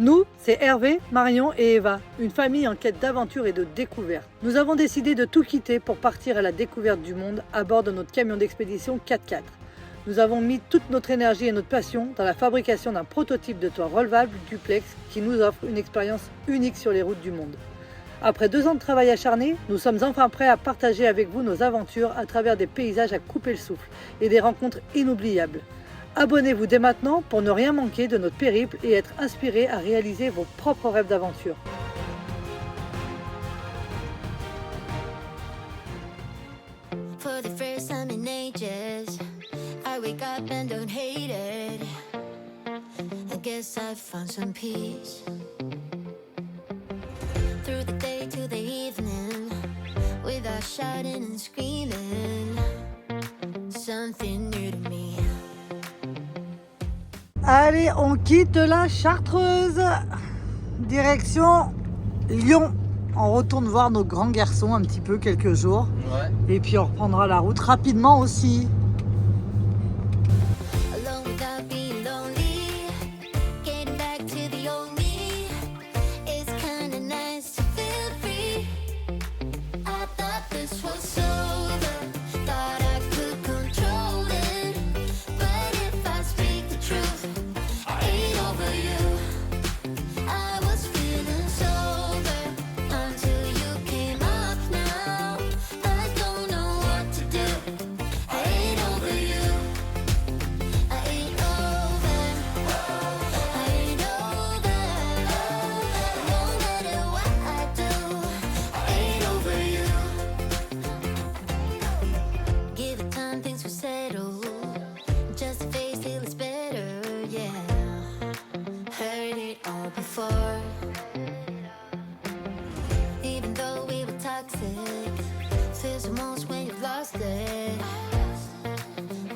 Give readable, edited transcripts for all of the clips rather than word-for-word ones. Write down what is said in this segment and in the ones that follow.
Nous, c'est Hervé, Marion et Eva, une famille en quête d'aventure et de découverte. Nous avons décidé de tout quitter pour partir à la découverte du monde à bord de notre camion d'expédition 4x4. Nous avons mis toute notre énergie et notre passion dans la fabrication d'un prototype de toit relevable duplex qui nous offre une expérience unique sur les routes du monde. Après 2 ans de travail acharné, nous sommes enfin prêts à partager avec vous nos aventures à travers des paysages à couper le souffle et des rencontres inoubliables. Abonnez-vous dès maintenant pour ne rien manquer de notre périple et être inspiré à réaliser vos propres rêves d'aventure. For the first time in ages, I wake up and don't hate it. I guess I found some peace. Through the day to the evening, without shouting and screaming, something new to me. Allez, on quitte la Chartreuse, direction Lyon. On retourne voir nos grands garçons un petit peu quelques jours. Ouais. Et puis on reprendra la route rapidement aussi.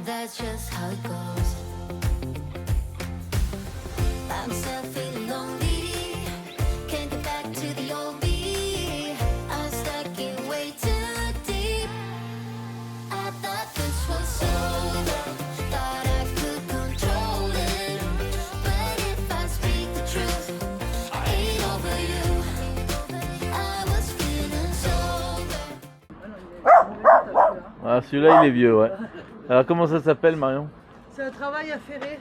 That's just how it goes. I'm still feeling lonely. Can't get back to the old me. I'm stuck in way too deep. I thought this was over. Thought I could control it. But if I speak the truth, I ain't over you. I was feeling sober. Ah, celui-là il est vieux, ouais. Alors comment ça s'appelle, Marion? C'est un travail à ferrer.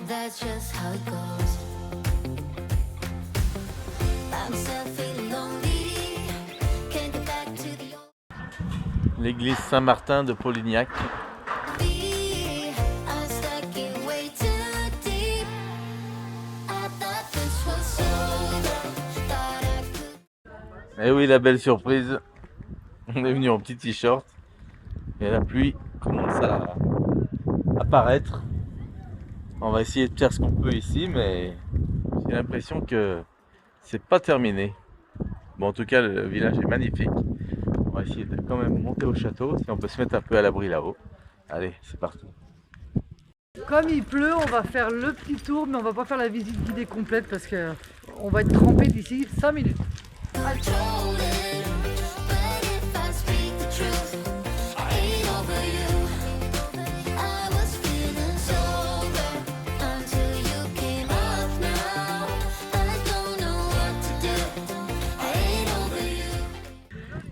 That's just how it goes. I'm still feeling lonely. Can't get back to the old. L'église Saint-Martin de Polignac. Et oui, la belle surprise. On est venu en petit t-shirt et la pluie commence à apparaître. On va essayer de faire ce qu'on peut ici, mais j'ai l'impression que c'est pas terminé. Bon, en tout cas, le village est magnifique. On va essayer de quand même monter au château, si on peut se mettre un peu à l'abri là-haut. Allez, c'est parti. Comme il pleut, on va faire le petit tour, mais on va pas faire la visite guidée complète parce qu'on va être trempé d'ici 5 minutes.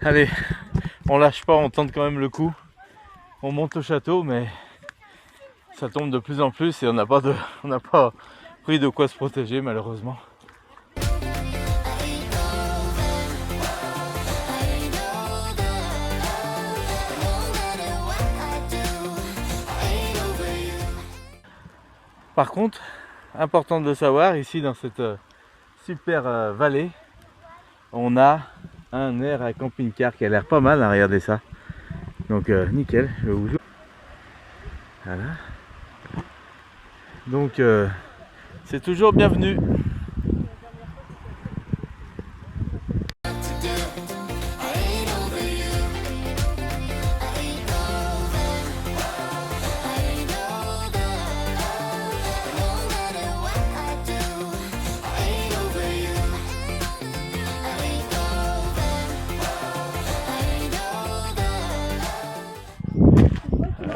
Allez, on lâche pas, on tente quand même le coup. On monte au château, mais ça tombe de plus en plus et on n'a pas pris de quoi se protéger malheureusement. Par contre, important de le savoir, ici dans cette super vallée, on a un air à camping-car qui a l'air pas mal, hein, regardez ça. Donc nickel, je vais vous jouer. Voilà. Donc c'est toujours bienvenu.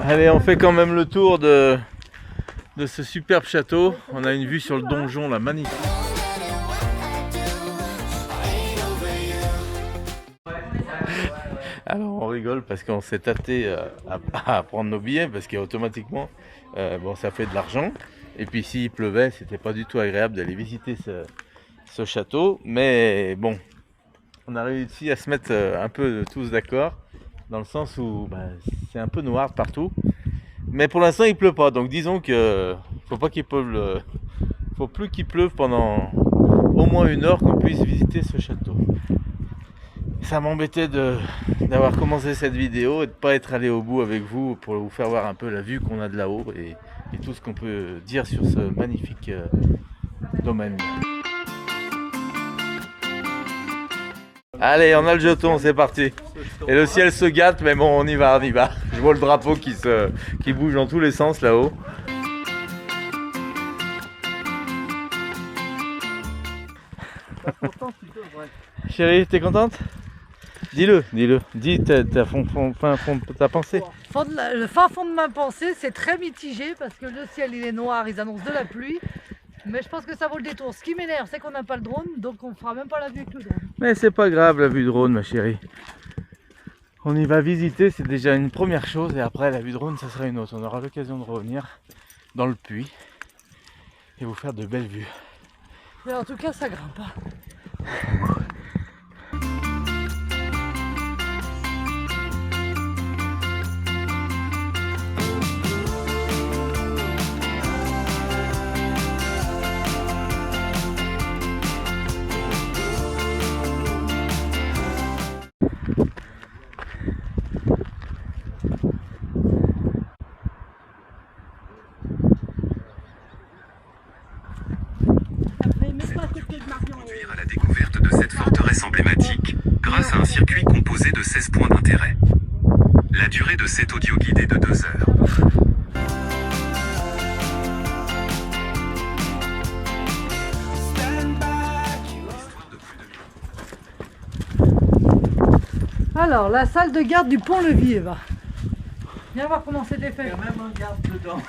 Allez, on fait quand même le tour de ce superbe château. On a une vue sur le donjon là, magnifique. Alors on rigole parce qu'on s'est tâté à prendre nos billets parce qu'automatiquement bon, ça fait de l'argent. Et puis s'il pleuvait, c'était pas du tout agréable d'aller visiter ce château. Mais bon, on a réussi à se mettre un peu tous d'accord. Dans le sens où c'est un peu noir partout. Mais pour l'instant il pleut pas. Donc disons que faut pas qu'il pleuve faut plus qu'il pleuve pendant au moins 1 heure qu'on puisse visiter ce château. Ça m'embêtait d'avoir commencé cette vidéo et de pas être allé au bout avec vous pour vous faire voir un peu la vue qu'on a de là-haut et tout ce qu'on peut dire sur ce magnifique domaine. Allez, on a le jeton, c'est parti. Et le ciel se gâte, mais bon, on y va, on y va. Je vois le drapeau qui bouge dans tous les sens là-haut. Chérie, t'es contente? Dis-le. Dis ta pensée. Le fin fond de ma pensée, c'est très mitigé parce que le ciel il est noir, ils annoncent de la pluie. Mais je pense que ça vaut le détour. Ce qui m'énerve, c'est qu'on n'a pas le drone, donc on fera même pas la vue avec le drone. Mais c'est pas grave la vue drone, ma chérie. On y va visiter, c'est déjà une première chose, et après la vue drone, ça sera une autre. On aura l'occasion de revenir dans le puits et vous faire de belles vues. Mais en tout cas, ça grimpe pas. Conduire à la découverte de cette forteresse emblématique, grâce à un circuit composé de 16 points d'intérêt. La durée de cet audio guide est de 2 heures. Alors, la salle de garde du Pont-Levis, Eva. Viens voir comment c'était fait. Il y a même un garde dedans.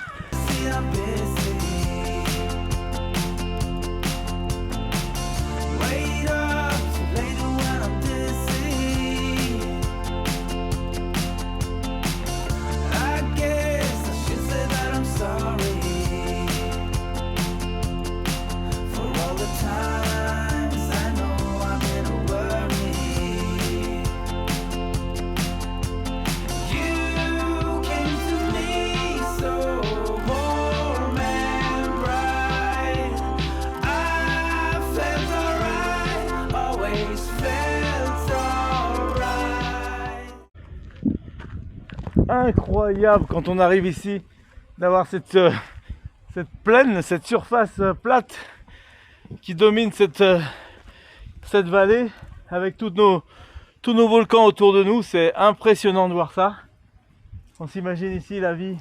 Incroyable quand on arrive ici d'avoir cette plaine, cette surface plate qui domine cette vallée avec tous nos volcans autour de nous. C'est impressionnant de voir ça. On s'imagine ici la vie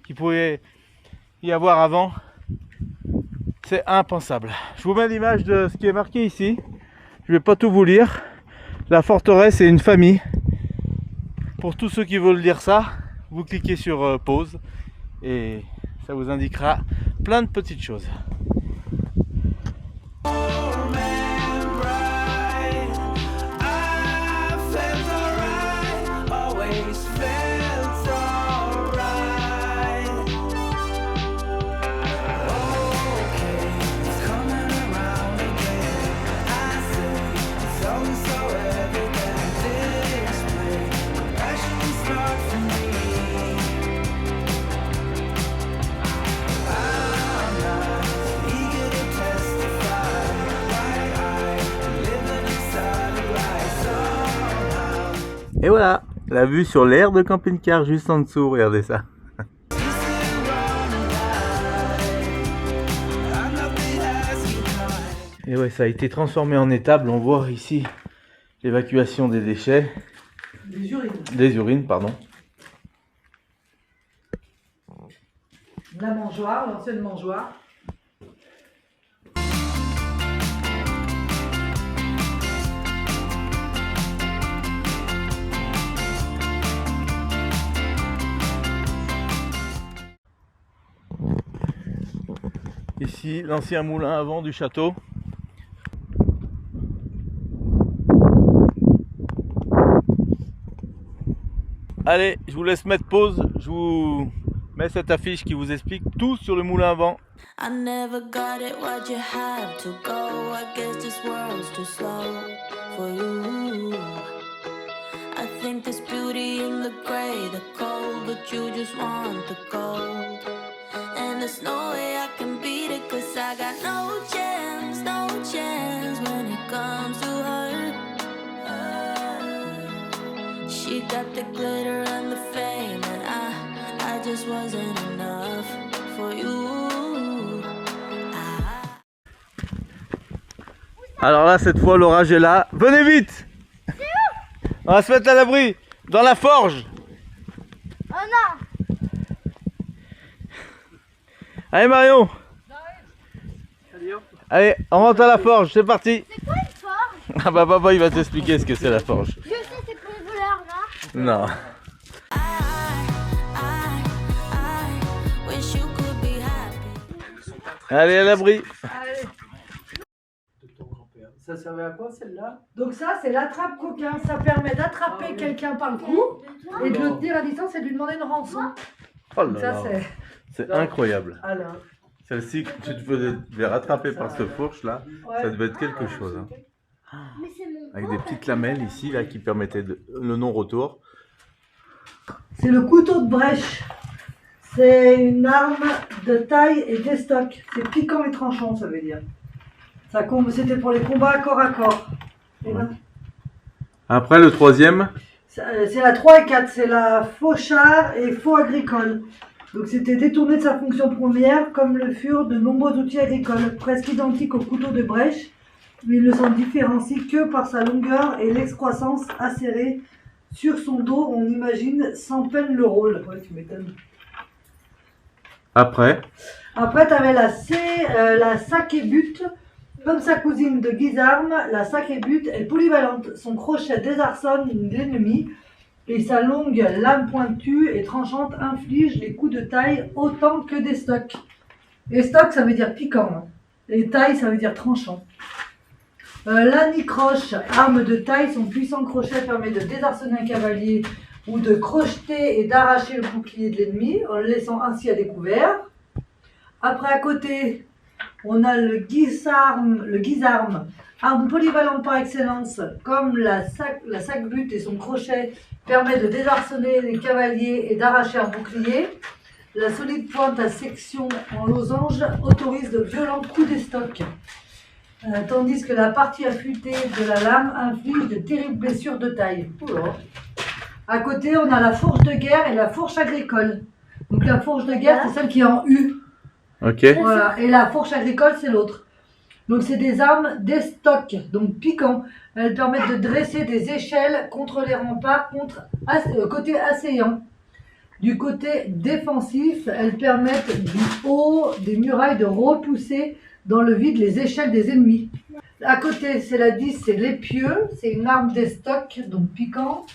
qu'il pouvait y avoir avant. C'est impensable. Je vous mets l'image de ce qui est marqué ici. Je vais pas tout vous lire. La forteresse est une famille. Pour tous ceux qui veulent lire ça, vous cliquez sur pause et ça vous indiquera plein de petites choses. Et voilà, la vue sur l'aire de camping-car juste en dessous, regardez ça. Et ouais, ça a été transformé en étable. On voit ici l'évacuation des déchets. Des urines. Des urines, pardon. La mangeoire, l'ancienne mangeoire. Ici, l'ancien moulin à vent du château. Allez, je vous laisse mettre pause. Je vous mets cette affiche qui vous explique tout sur le moulin à vent. I never got it, why'd you have to go? I guess this world's too slow for you. I think there's beauty in the gray, the cold, but you just want the gold. And there's no way I can beat it, cause I got no chance when it comes to her. She got the glitter and the fame, and I just wasn't enough for you. Alors là, cette fois, l'orage est là. Venez vite! On va se mettre à l'abri, dans la forge. Oh non! Allez Marion! Allez, on rentre à la forge, c'est parti! C'est quoi une forge? Ah bah papa, il va t'expliquer ce que c'est la forge. Je sais, c'est pour les voleurs, non? Non. I wish you could be happy. Allez, à l'abri. Allez. Ça servait à quoi celle-là? Donc ça, c'est l'attrape coquin. Ça permet d'attraper quelqu'un par le cou et de le tenir à distance et de lui demander une rançon. Oh là Ça, là. c'est... C'est incroyable. Alors, Celle-ci, tu devais les rattraper par ce fourche-là. ouais. Ça devait être quelque chose. Hein. Mais c'est mon Avec des petites lamelles ici, là, qui permettaient le non-retour. C'est le couteau de brèche. C'est une arme de taille et d'estoc. C'est piquant et tranchant, ça veut dire. C'était pour les combats corps à corps. Et là, Après, le troisième. c'est la 3 et 4, c'est la faux char et faux agricole. Donc c'était détourné de sa fonction première, comme le furent de nombreux outils agricoles, presque identiques au couteau de brèche, mais il ne s'en différencie que par sa longueur et l'excroissance acérée. Sur son dos, on imagine sans peine le rôle. Ouais, tu m'étonnes. Après. Après, tu avais la sac et butte. Comme sa cousine de Guisarme, la sac et butte est polyvalente. Son crochet désarçonne l'ennemi et sa longue lame pointue et tranchante inflige les coups de taille autant que des stocks. Et stock, ça veut dire piquant. Hein. Et taille, ça veut dire tranchant. L'anicroche, arme de taille, son puissant crochet permet de désarçonner un cavalier ou de crocheter et d'arracher le bouclier de l'ennemi en le laissant ainsi à découvert. Après, à côté, on a le guisarme, arme polyvalente par excellence, comme la sac-butte et son crochet permet de désarçonner les cavaliers et d'arracher un bouclier. La solide pointe à section en losange autorise de violents coups d'estoc, tandis que la partie affûtée de la lame inflige de terribles blessures de taille. Oula. À côté, on a la fourche de guerre et la fourche agricole. Donc la fourche de guerre, c'est celle qui est en U. Ok. Voilà, et la fourche agricole, c'est l'autre. Donc, c'est des armes d'estoc, donc piquants. Elles permettent de dresser des échelles contre les remparts, côté assaillant. Du côté défensif, elles permettent du haut des murailles de repousser dans le vide les échelles des ennemis. À côté, c'est la 10, c'est l'épieu. C'est une arme d'estoc, donc piquant.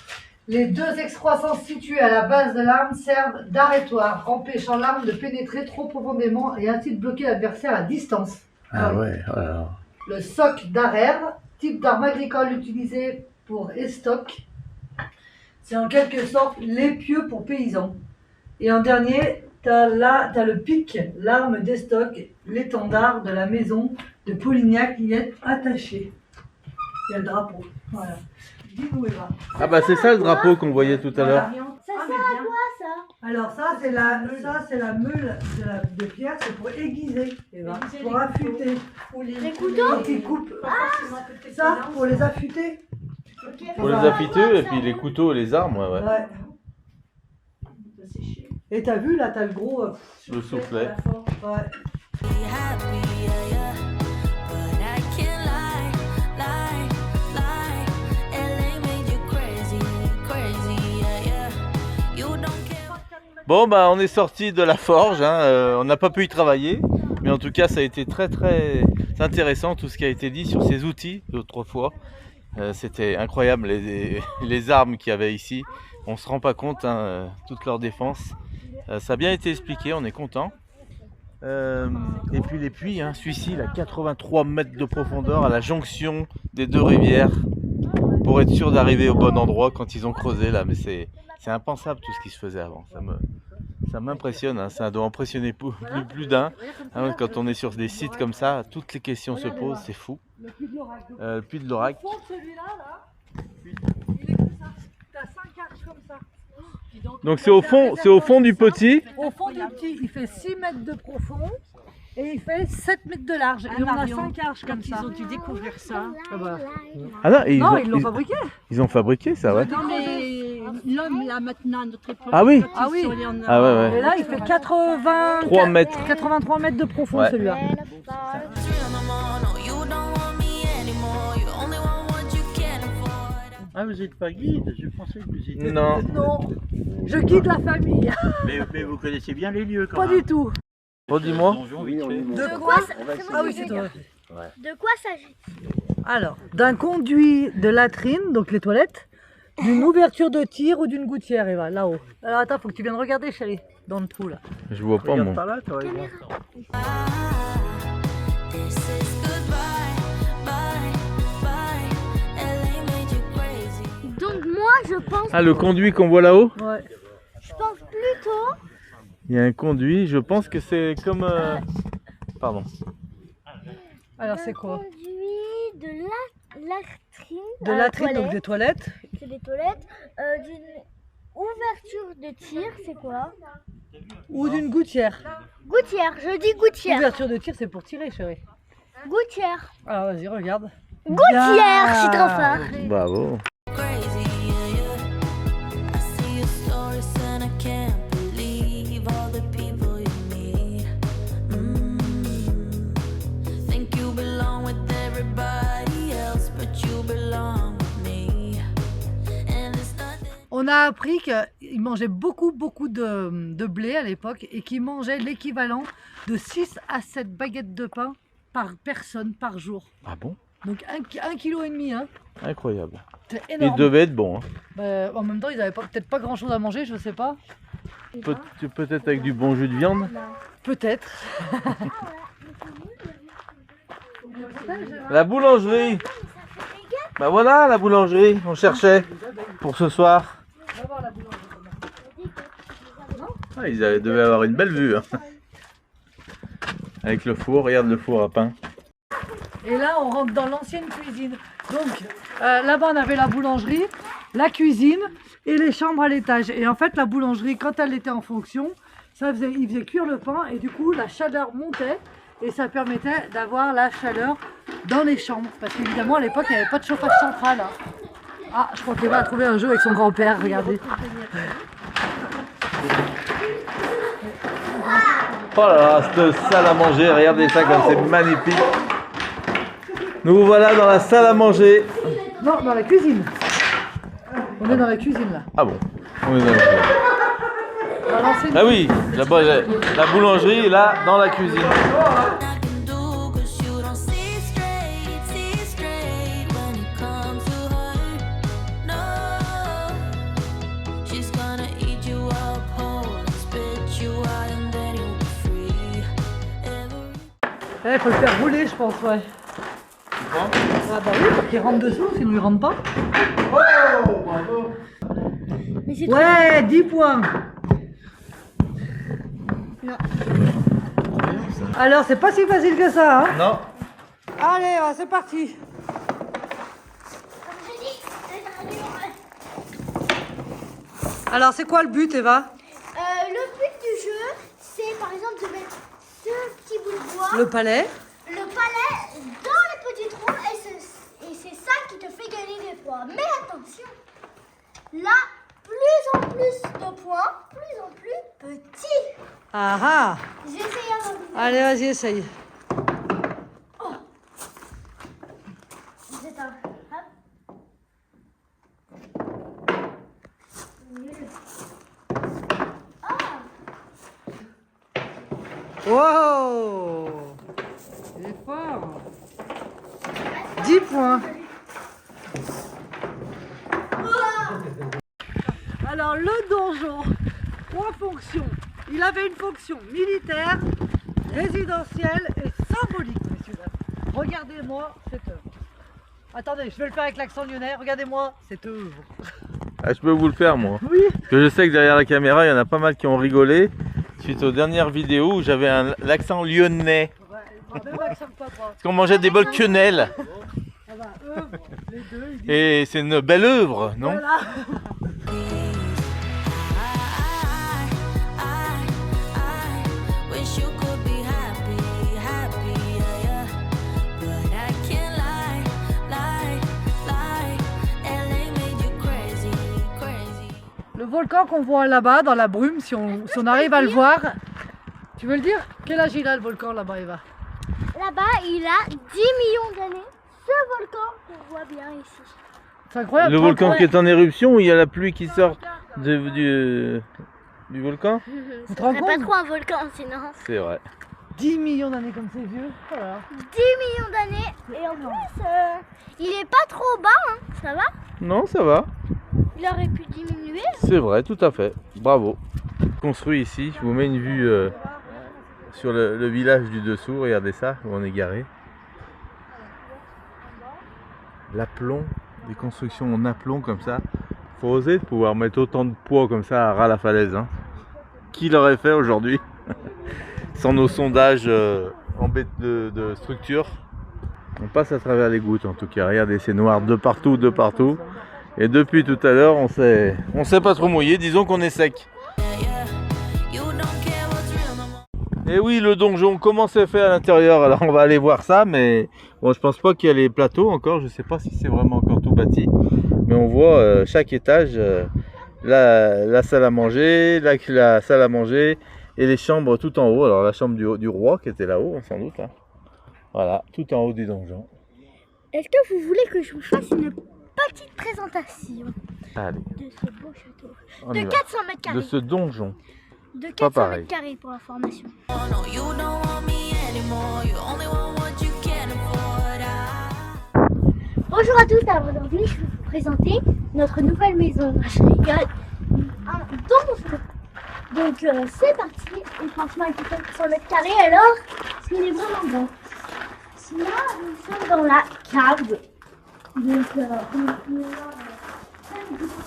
Les deux excroissances situées à la base de l'arme servent d'arrêtoir, empêchant l'arme de pénétrer trop profondément et ainsi de bloquer l'adversaire à distance. Ah ouais, alors. Le soc d'arère, type d'arme agricole utilisée pour estoc, c'est en quelque sorte l'épieu pour paysans. Et en dernier, t'as le pic, l'arme d'estoc, l'étendard de la maison de Polignac y est attaché. Il y a le drapeau. Voilà. Dis-nous, Eva. Ah bah c'est ça le drapeau qu'on voyait tout à l'heure. Ça sert à quoi ça? Alors ça c'est la meule de pierre, c'est pour aiguiser, Eva, pour affûter. Les couteaux? Quand ils coupent, ça pour les affûter. Pour les apiteux et puis les couteaux et les armes, ouais. Ouais. Et t'as vu là, t'as le gros. Le soufflet. Ouais. Be happy, yeah, yeah. But I can't lie, lie, lie. LA made you crazy, crazy, yeah, yeah. You don't care. Bon, bah on est sorti de la forge, hein. On n'a pas pu y travailler, mais en tout cas ça a été très intéressant tout ce qui a été dit sur ces outils d'autrefois. C'était incroyable les armes qu'il y avait ici. On se rend pas compte, hein, toute leur défense. Ça a bien été expliqué, on est content. Et puis les puits, hein, celui-ci il a 83 mètres de profondeur à la jonction des deux rivières pour être sûr d'arriver au bon endroit quand ils ont creusé là. Mais c'est impensable tout ce qui se faisait avant. Ça m'impressionne, hein. Ça doit impressionner plus d'un. Hein, quand on est sur des sites comme ça, toutes les questions se posent, c'est fou. Le puits de l'Orac. Celui-là, là, il est comme ça. T'as 5 arches comme ça. Donc c'est au fond du petit. Au fond du petit, il fait 6 mètres de profond et il fait 7 mètres de large. Et on a 5 arches comme ça. Ils ont dû découvrir ça. Ah bah. Ah non, Non, ils l'ont fabriqué. Ils ont fabriqué ça, ouais. Non, mais l'homme, là, maintenant, à notre époque. Ah oui. quand Ah ils oui. sont allés en Ah ouais, ouais. Et là, il fait 3 mètres. 83 mètres de profond Ouais. celui-là. It's real no more, no, you don't want me anymore. You only want what you can afford. Ah, vous n'êtes pas guide? Je pensais que vous étiez. Non. Non, je guide la famille. Mais vous connaissez bien les lieux quand Pas même. du tout. Redis-moi. Donjon, vite fait. De quoi Ah oui, c'est toi. De quoi s'agit-il? Alors, d'un conduit de latrine, donc les toilettes, d'une ouverture de tir ou d'une gouttière, Eva, là-haut. Alors attends, faut que tu viennes regarder, chérie, dans le trou là. Je vois pas Regarde moi. par là, toi. Regarde. This is goodbye, bye, bye. LA made you crazy. Donc moi je pense, Ah, le conduit qu'on voit là-haut. Ouais. je pense plutôt Il y a un conduit. Je pense que c'est comme. Pardon. Alors c'est quoi conduit de la latrine. De à la latrine, donc toilette. des toilettes. C'est des toilettes. D'une ouverture de tir, c'est quoi? Ou d'une gouttière. Gouttière, je dis gouttière. Ouverture de tir, c'est pour tirer, chérie. Gouttière. Alors vas-y, regarde. Gouttière, je suis trop fort. Bravo. Crazy, yeah, yeah. I see your stories and I can't believe all the people you meet. Think you belong with everybody else, but you belong with me. And it's nothing. On a appris qu'ils mangeaient beaucoup de blé à l'époque et qu'ils mangeaient l'équivalent de 6 à 7 baguettes de pain par personne par jour. Ah bon? Donc 1,5 kg, hein. Incroyable. C'est Il énorme. devait être bon. Hein. En même temps, ils n'avaient peut-être pas grand chose à manger, je sais pas. Peut-être avec du bon jus de viande. Peut-être. La boulangerie. Bah voilà la boulangerie. On cherchait pour ce soir. Ah, ils devaient avoir une belle vue. Hein. Avec le four, regarde le four à pain. Et là, on rentre dans l'ancienne cuisine. Donc, là-bas, on avait la boulangerie, la cuisine et les chambres à l'étage. Et en fait, la boulangerie, quand elle était en fonction, il faisait cuire le pain et du coup, la chaleur montait et ça permettait d'avoir la chaleur dans les chambres. Parce qu'évidemment, à l'époque, il n'y avait pas de chauffage central. Hein. Ah, je crois qu'Eva a trouvé un jeu avec son grand-père, regardez. Oh là là, cette salle à manger, regardez ça comme c'est magnifique. Nous voilà dans la salle à manger. Non, dans la cuisine. On est dans la cuisine là. Ah bon, on est dans la cuisine. Dans l'ancienne Ah oui, là-bas, la boulangerie est là dans la cuisine. I can do, 'cause you don't see straight when it comes to her. No, she's gonna eat you up whole and spit you out and then you'll be free. Il faut le faire rouler, je pense, ouais. Ah bah oui, pour qu'il rentre dessous, sinon il rentre pas. Mais c'est Ouais, 10 points. Non. Alors, c'est pas si facile que ça, hein. Non. Allez, c'est parti. Comme je dis, c'est un dur. Alors, c'est quoi le but, Eva? Le but du jeu, c'est par exemple de mettre ce petit bout de bois, Le palais. le palais dans les petits trous et c'est ça qui te fait gagner des points. Mais là, plus en plus de points, plus en plus petit. Ah ah. J'essaye avant. Allez, vas-y, essaye. C'est un. Hop. Nul. Ah. Wow. Il est fort. 10 points. Alors, le donjon, 3 fonctions. Il avait une fonction militaire, résidentielle et symbolique, messieurs dames. Regardez-moi cette œuvre. Attendez, je vais le faire avec l'accent lyonnais. Regardez-moi cette œuvre. Ah, je peux vous le faire moi. Oui. Parce que je sais que derrière la caméra, il y en a pas mal qui ont rigolé suite aux dernières vidéos où j'avais l'accent lyonnais. Ouais, même accent de papa. Parce qu'on mangeait des bols quenelles. Ah bah, œuvre, les deux, ils disent. Et c'est une belle œuvre, non? Voilà. I wish you could be happy, happy, yeah, yeah. But I can't lie, lie, lie. LA made you crazy, crazy. Le volcan qu'on voit là-bas dans la brume, si on arrive à le voir. Tu veux le dire? Quel âge il a le volcan là-bas, Eva? Là-bas, il a 10 millions d'années. Ce volcan qu'on voit bien ici. C'est incroyable. Le volcan Ouais. qui est en éruption, où il y a la pluie qui sort du volcan? Tu te Ce rends serait pas compte? trop un volcan sinon. C'est vrai. 10 millions d'années comme c'est vieux. Voilà. 10 millions d'années. Et en plus, il est pas trop bas, hein. Ça va? Non, ça va. Il aurait pu diminuer. C'est vrai, tout à fait. Bravo. Construit ici, je vous mets une vue sur le village du dessous. Regardez ça, où on est garé. L'aplomb, des constructions en aplomb comme ça. Faut oser de pouvoir mettre autant de poids comme ça à ras la falaise. Hein. Qui l'aurait fait aujourd'hui? Sans nos sondages de structure. On passe à travers les gouttes en tout cas. Regardez, c'est noir de partout, de partout. Et depuis tout à l'heure, on s'est pas trop mouillé. Disons qu'on est sec. Yeah, yeah. You don't care what's real no more. Et oui, le donjon, comment c'est fait à l'intérieur? Alors on va aller voir ça, mais bon, je pense pas qu'il y a les plateaux encore. Je sais pas si c'est vraiment encore tout bâti. Mais on voit chaque étage, la salle à manger, la salle à manger et les chambres tout en haut. Alors la chambre du roi qui était là-haut, sans doute. Hein. Voilà, tout en haut du donjon. Est-ce que vous voulez que je vous fasse une petite présentation Allez, de ce beau château? on De y va. 400 mètres De carrés. ce donjon. De pas 400 pareil. mètres carrés pour information. Oh no, you don't want me anymore. You only want what you can afford. Bonjour à tous, alors aujourd'hui je vais vous présenter notre nouvelle maison. Je rigole. Un donjon. Donc c'est parti. Et franchement, il fait 400 mètres carrés, alors il est vraiment grand. Là, nous sommes dans la cave. Donc, on va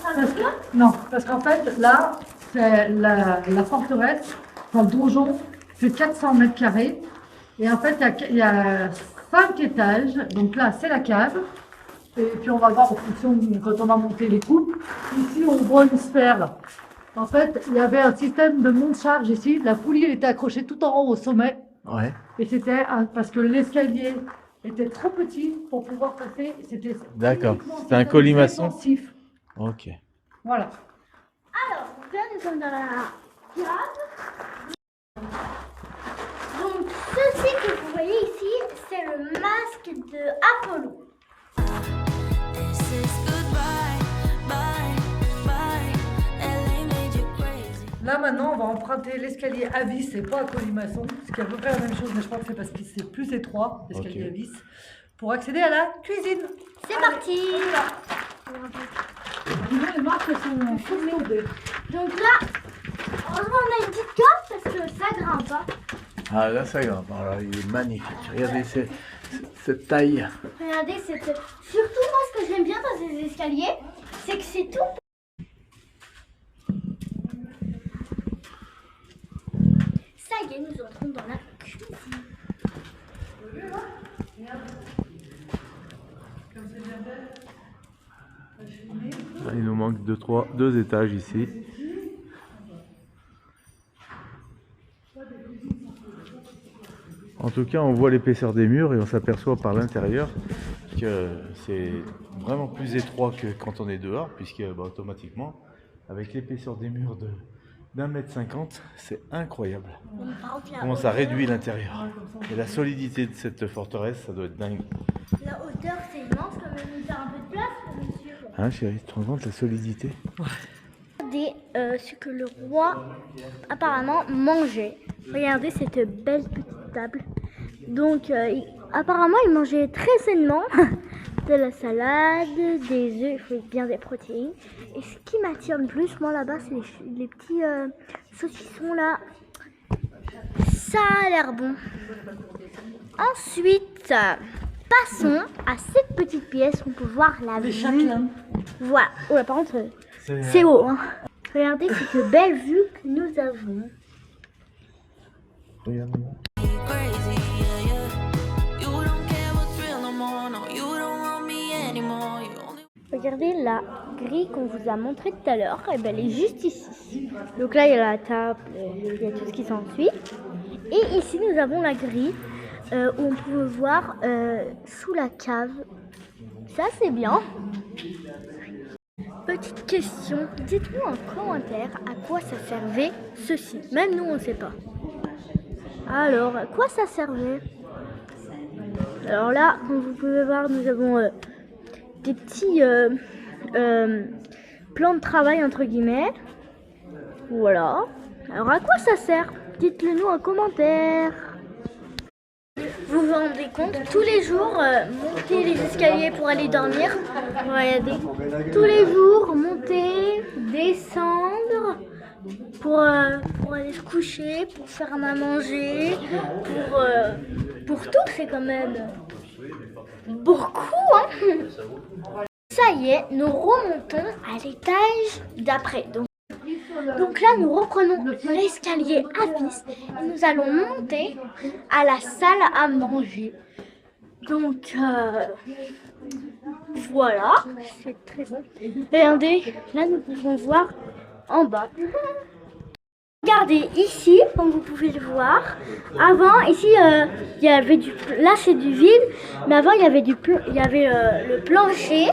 Parce que- non, parce qu'en fait, là, c'est la forteresse, enfin, le donjon, fait 400 mètres carrés. Et en fait, il y a 5 étages. Donc là, c'est la cave. Et puis, on va voir en fonction, quand on va monter les coupes. Ici, on voit une sphère. En fait, il y avait un système de monte-charge ici. La poulie, elle était accrochée tout en haut au sommet. Ouais. Et c'était parce que l'escalier était trop petit pour pouvoir passer. C'était D'accord. uniquement C'était un colimaçon. défensif. Ok. Voilà. Alors, donc là, nous sommes dans la cave. Donc, ceci que vous voyez ici, c'est le masque de Apollo. This is goodbye, bye, bye. LA made you crazy. Là maintenant, on va emprunter l'escalier à vis et pas à colimaçon, ce qui est à peu près la même chose, mais je crois que c'est parce que c'est plus étroit, l'escalier Ok. à vis, pour accéder à la cuisine. C'est parti. Sinon, les marques sont fourmillées. Donc là, heureusement, on a une petite corde parce que ça grimpe pas. Ah là ça grimpe, alors il est magnifique. Regardez cette taille. Regardez, surtout moi, ce que j'aime bien dans ces escaliers, c'est que c'est tout. Ça y est, nous entrons dans la cuisine. Il nous manque deux étages ici. En tout cas, on voit l'épaisseur des murs et on s'aperçoit par l'intérieur que c'est vraiment plus étroit que quand on est dehors, puisque automatiquement, avec l'épaisseur des murs d'1,50 m, c'est incroyable. Comment ça réduit l'intérieur. Et la solidité de cette forteresse, ça doit être dingue. La hauteur, c'est immense, quand même, il y a un peu de place, monsieur. Hein, chérie, tu te rends compte la solidité? Regardez ce que le roi apparemment mangeait. Regardez cette belle petite table. Donc apparemment il mangeait très sainement de la salade, des œufs, il faut bien des protéines. Et ce qui m'attire le plus, moi là-bas, c'est les petits saucissons là. Ça a l'air bon. Ensuite, passons à cette petite pièce où on peut voir la vue. Voilà. Oh là, par contre, c'est haut. Hein. Regardez cette belle vue que nous avons. Regarde. Crazy, yeah, yeah. You don't care what's real no more, no, you don't want me anymore. You only Regardez la grille qu'on vous a montré tout à l'heure, et ben elle est juste ici. Donc là il y a la table, il y a tout ce qui s'ensuit. Et ici nous avons la grille où on peut voir sous la cave. Ça c'est bien. Petite question, dites-nous en commentaire à quoi ça servait ceci. Même nous on ne sait pas. Alors, à quoi ça servait? Alors là, comme vous pouvez voir, nous avons des petits plans de travail entre guillemets. Voilà. Alors à quoi ça sert? Dites-le nous en commentaire. Vous vous rendez compte, tous les jours, monter les escaliers pour aller dormir. Regardez. Tous les jours, monter, descendre pour aller se coucher, pour faire à manger, pour tout, c'est quand même beaucoup, hein. Ça y est, nous remontons à l'étage d'après. Donc là, nous reprenons l'escalier à vis et nous allons monter à la salle à manger. Donc voilà, c'est très bon. Regardez, là nous pouvons voir en bas. Regardez ici, comme vous pouvez le voir. Avant, ici, il y avait là c'est du vide, mais avant il y avait le plancher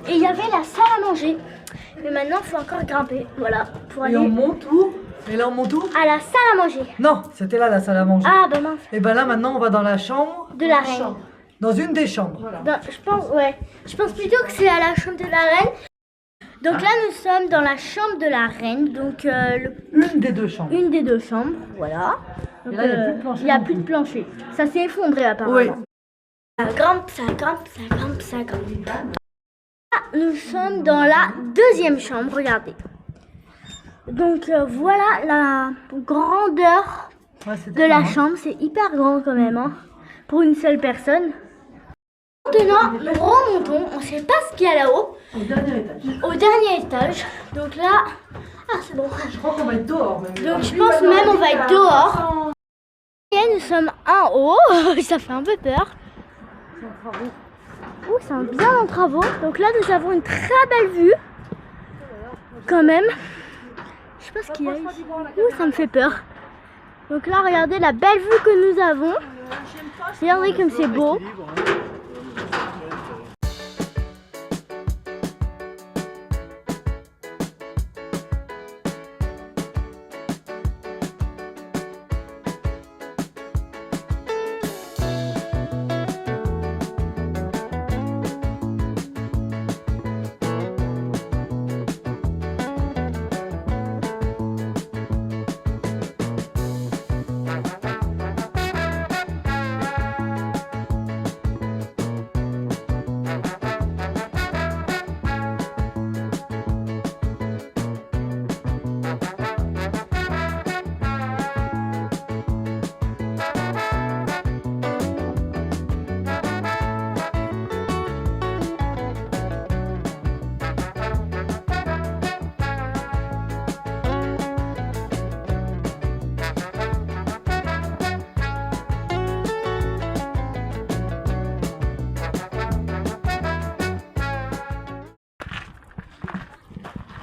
et il y avait la salle à manger. Mais maintenant, il faut encore grimper, voilà, pour aller. Et on monte où? Et là, on monte où? À la salle à manger. Non, c'était là la salle à manger. Ah, bah mince. Et ben là, maintenant, on va dans la chambre. De la reine. Dans une des chambres. Ben, je pense plutôt que c'est à la chambre de la reine. Donc là, nous sommes dans la chambre de la reine. Donc une des deux chambres. Une des deux chambres, voilà. Donc, et là, il n'y a plus de plancher. Il n'y a plus de plancher. Ça s'est effondré apparemment. Oui. Ça grimpe, ça grimpe, ça grimpe, ça grimpe. Là, nous sommes dans la deuxième chambre, regardez. Donc voilà la grandeur de la chambre. C'est hyper grand quand même, hein, pour une seule personne. Maintenant, nous remontons. On ne sait pas ce qu'il y a là-haut. Au dernier étage. Au dernier étage. Donc là... Ah, c'est bon. Je crois qu'on va être dehors. Même. Donc je pense même on va être dehors. Et nous sommes en haut. Ça fait un peu peur. Ouh, c'est bien en travaux. Donc là, nous avons une très belle vue. Quand même. Je sais pas ce qu'il y a ici. Ouh, ça me fait peur. Donc là, regardez la belle vue que nous avons. Regardez comme c'est beau.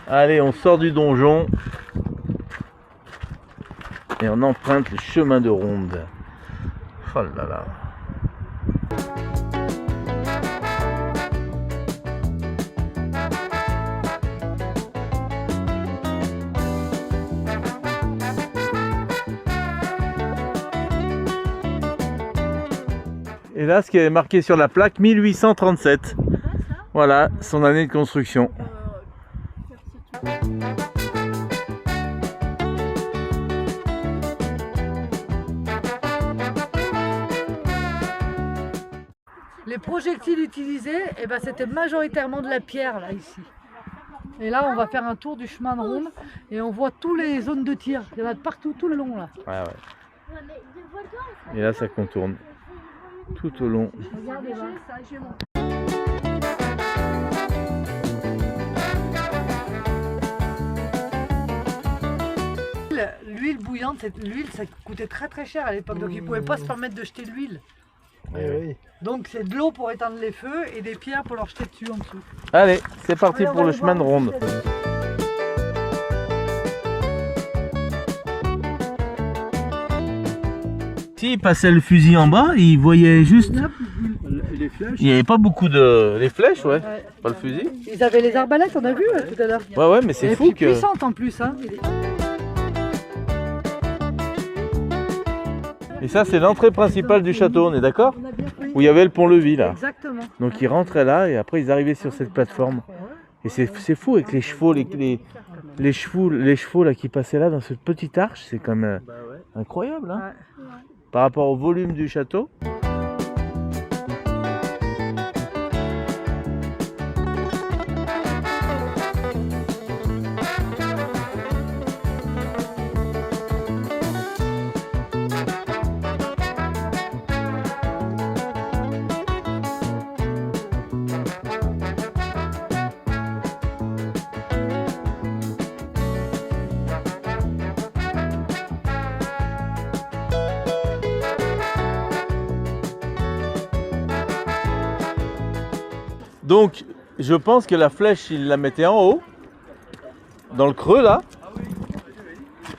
Allez, on sort du donjon et on emprunte le chemin de ronde. Oh là là. Et là, ce qui est marqué sur la plaque, 1837. Voilà, son année de construction. Les projectiles utilisés, eh ben, c'était majoritairement de la pierre là ici. Et là on va faire un tour du chemin de ronde et on voit toutes les zones de tir. Il y en a de partout tout le long là. Ouais. Et là ça contourne tout au long. Regardez là. L'huile bouillante, l'huile ça coûtait très très cher à l'époque, donc ils ne pouvaient pas se permettre de jeter de l'huile. Donc c'est de l'eau pour éteindre les feux et des pierres pour leur jeter dessus en dessous. Allez, c'est parti pour le chemin de ronde. S'il passait le fusil en bas, il voyait juste... Les flèches. Il n'y avait pas beaucoup de... Les flèches, ouais. Pas le fusil. Ils avaient les arbalètes, on a vu tout à l'heure. Ouais, mais c'est fou que... puissante en plus. Hein. Et ça, c'est l'entrée principale du château, on est d'accord? Où il y avait le pont-levis, là. Exactement. Donc ils rentraient là et après ils arrivaient sur cette plateforme. Et c'est fou avec les chevaux, les chevaux là qui passaient là dans cette petite arche, c'est quand même incroyable, hein, par rapport au volume du château. Donc, je pense que la flèche, il la mettait en haut, dans le creux là.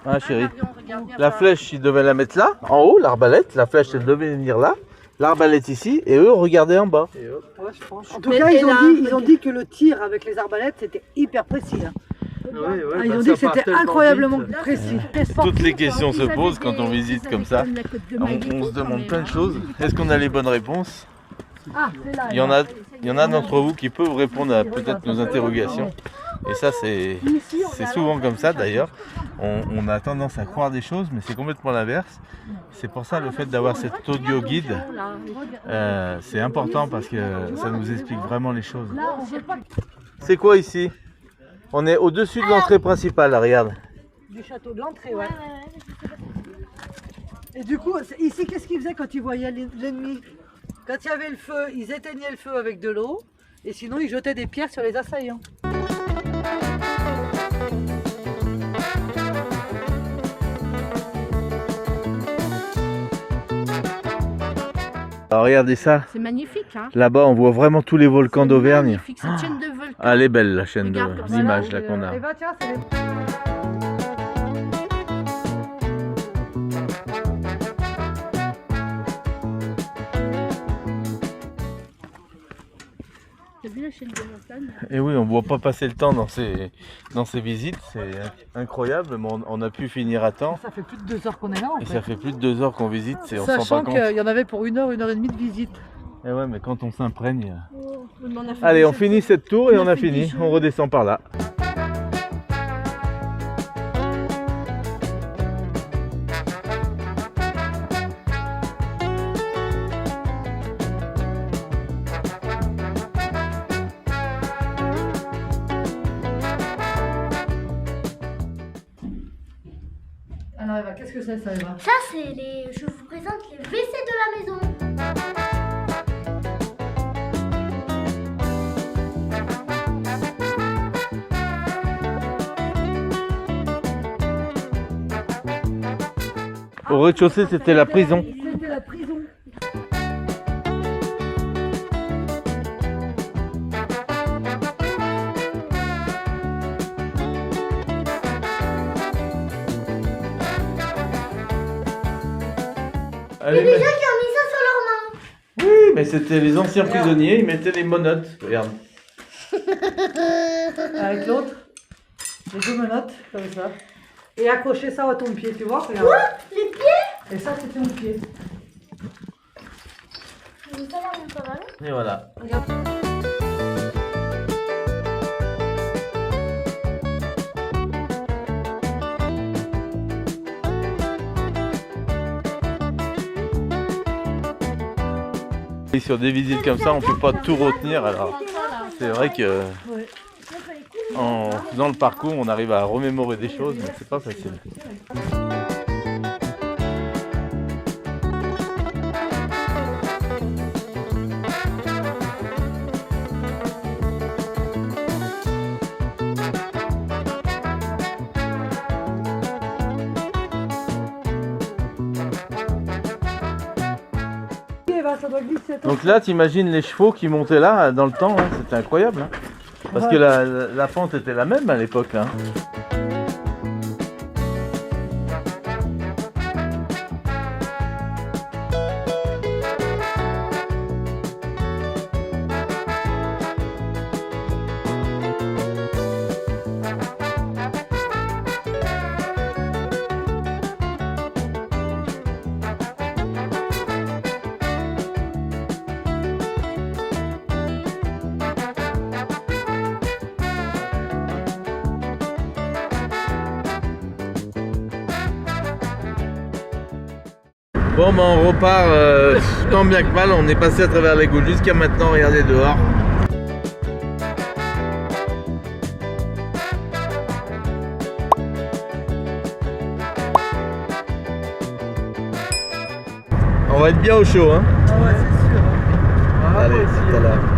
Ah chérie, la flèche, il devait la mettre là, en haut, l'arbalète. La flèche, elle devait venir là, l'arbalète ici, et eux regardaient en bas. Ouais, je pense. En tout cas, ils ont dit que le tir avec les arbalètes, c'était hyper précis. Hein. Ils ont dit que c'était incroyablement précis. Toutes les questions se posent quand on visite comme ça. On se demande plein de choses. Est-ce qu'on a les bonnes réponses? Il y en a d'entre vous qui peuvent répondre à peut-être nos interrogations. Et ça, c'est souvent comme ça d'ailleurs. On a tendance à croire des choses, mais c'est complètement l'inverse. C'est pour ça le fait d'avoir cet audio guide, c'est important parce que ça nous explique vraiment les choses. C'est quoi ici? On est au-dessus de l'entrée principale, là, regarde. Du château, de l'entrée, ouais. Et du coup, ici, qu'est-ce qu'ils faisaient quand ils voyaient l'ennemi? Quand il y avait le feu, ils éteignaient le feu avec de l'eau, et sinon ils jetaient des pierres sur les assaillants. Alors regardez ça. C'est magnifique, hein. Là-bas, on voit vraiment tous les volcans d'Auvergne. Cette chaîne de volcans. Ah, elle est belle la chaîne Regarde, d'images là qu'on a. Et bah tiens, c'est les... Et oui, on ne voit pas passer le temps dans ces visites, c'est incroyable, mais on a pu finir à temps. Ça fait plus de 2 heures qu'on est là en fait. Et ça fait plus de 2 heures qu'on visite, on s'en rend Sachant pas compte. qu'il y en avait pour 1 heure, 1 heure et demie de visite. Et ouais, mais quand on s'imprègne... Allez, on finit cette tour et on a fini, on redescend par là. Alors Eva, qu'est-ce que c'est ça Eva? Ça, c'est les. Je vous présente les WC de la maison. Au rez-de-chaussée, c'était la prison. C'était la prison. Allez, Il y a des gens qui ont mis ça sur leurs mains. oui, mais c'était les anciens prisonniers, ils mettaient les menottes. Regarde. Avec l'autre, les 2 menottes, comme ça. Et accrocher ça à ton pied, tu vois, regarde. Les pieds. Et ça, c'est ton pied. Donc ça va, mon cheval. Et voilà. Et sur des visites comme ça, on peut pas tout retenir. Alors, c'est vrai que en faisant le parcours, on arrive à remémorer des choses, mais c'est pas facile. Ça doit glisser. Donc là, t'imagines les chevaux qui montaient là dans le temps, hein, c'était incroyable. Hein, parce que la pente était la même à l'époque. Hein. Bon, ben on repart tant bien que mal, on est passé à travers les gouttes jusqu'à maintenant, regardez dehors. On va être bien au chaud, hein. Ah ouais, c'est sûr. Allez, tout à l'heure.